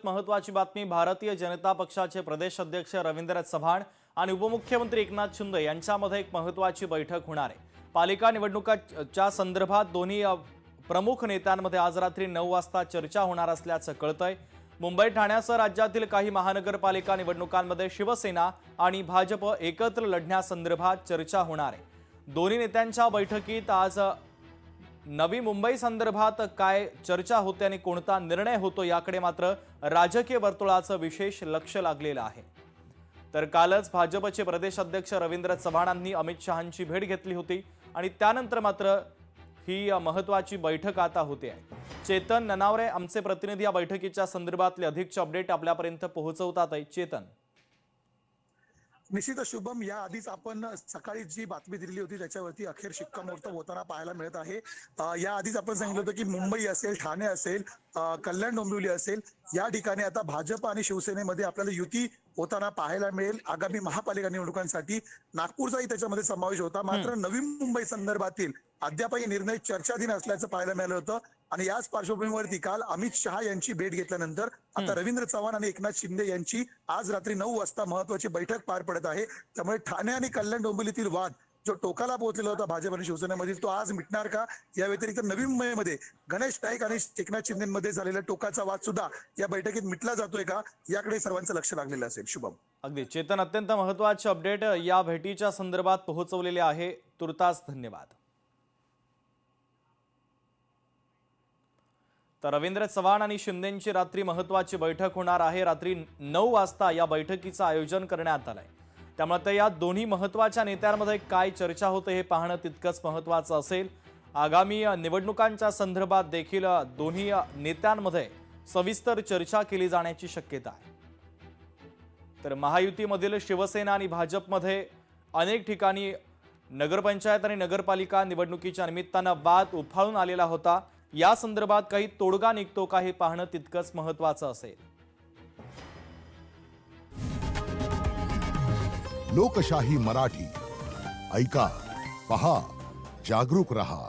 महत्वाची बातमी भारतीय जनता पक्षाचे प्रदेश अध्यक्ष रवींद्र चव्हाण आणि उपमुख्यमंत्री एकनाथ शिंदे यांच्यामध्ये एक महत्वाची बैठक होणार आहे। पालिका निवडणुकाच्या संदर्भात दोन्ही प्रमुख नेत्यांमध्ये आज रात्री 9 वाजता चर्चा होणार असल्याचं कळतंय। मुंबई ठाण्यासह राज्यातील काही महानगरपालिका निवडणुकांमध्ये शिवसेना आणि भाजप एकत्र लढण्यासंदर्भात चर्चा होणार आहे। दोन्ही नेत्यांच्या बैठकीत आज नवी मुंबई संदर्भात काय चर्चा होते आणि कोणता निर्णय होतो याकडे मात्र राजकीय वर्तुळाचं विशेष लक्ष लागलेलं आहे। तर कालच भाजपचे प्रदेश अध्यक्ष रवींद्र चव्हाणांनी अमित शहांची भेट घेतली होती आणि त्यानंतर मात्र ही महत्वाची बैठक आता होते आहे। चेतन ननावरे आमचे प्रतिनिधी या बैठकीच्या संदर्भातले अधिकचे अपडेट आपल्यापर्यंत पोहोचवतात आहे। चेतन, निश्चित शुभम, या आधीच आपण सकाळी जी बातमी दिली होती त्याच्यावरती अखेर शिक्कामोर्तब होताना पाहायला मिळत आहे। या आधीच आपण सांगितलं होतं की मुंबई असेल, ठाणे असेल, कल्याण डोंबिवली असेल, या ठिकाणी आता भाजप आणि शिवसेनेमध्ये आपल्याला युती होताना पाहायला मिळेल। आगामी महापालिका निवडणुकांसाठी नागपूरचाही त्याच्यामध्ये समावेश होता। मात्र नवी मुंबई संदर्भातील अद्यापही निर्णय चर्चाधीन असल्याचं पाहायला मिळालं होतं आणि याच पार्श्वभूमीवरती काल अमित शहा यांची भेट घेतल्यानंतर आता रवींद्र चव्हाण आणि एकनाथ शिंदे यांची आज रात्री 9 वाजता महत्वाची बैठक पार पडत आहे। त्यामुळे ठाणे आणि कल्याण डोंबिवलीतील वाद जो टोकाला पोहोचलेला होता भाजप आणि शिवसेनेमधील, तो आज मिटणार का? या व्यतिरिक्त नवी मुंबईमध्ये गणेश नाईक आणि एकनाथ शिंदेमध्ये झालेला टोकाचा वाद सुद्धा या बैठकीत मिटला जातोय का, याकडे सर्वांचं लक्ष लागलेलं असेल। शुभम, अगदी चेतन, अत्यंत महत्वाचे अपडेट या भेटीच्या संदर्भात पोहोचवलेले आहे। तुर्तास धन्यवाद। तर रवींद्र चव्हाण आणि शिंदेंची रात्री महत्वाची बैठक होणार आहे। रात्री 9 वाजता या बैठकीचं आयोजन करण्यात आलंय। त्यामुळे या दोन्ही महत्वाच्या नेत्यांमध्ये काय चर्चा होते हे पाहणं तितकंच महत्वाचं असेल। आगामी निवडणुकांच्या संदर्भात देखील दोन्ही नेत्यांमध्ये सविस्तर चर्चा केली जाण्याची शक्यता आहे। तर महायुतीमधील शिवसेना आणि भाजपमध्ये अनेक ठिकाणी नगरपंचायत आणि नगरपालिका निवडणुकीच्या निमित्तानं वाद उफाळून आलेला होता। या संदर्भात काही तोडगा निघतो का हे पाहणं तितकंच महत्वाचं असेल। लोकशाही मराठी ऐका, पहा, जागरूक रहा।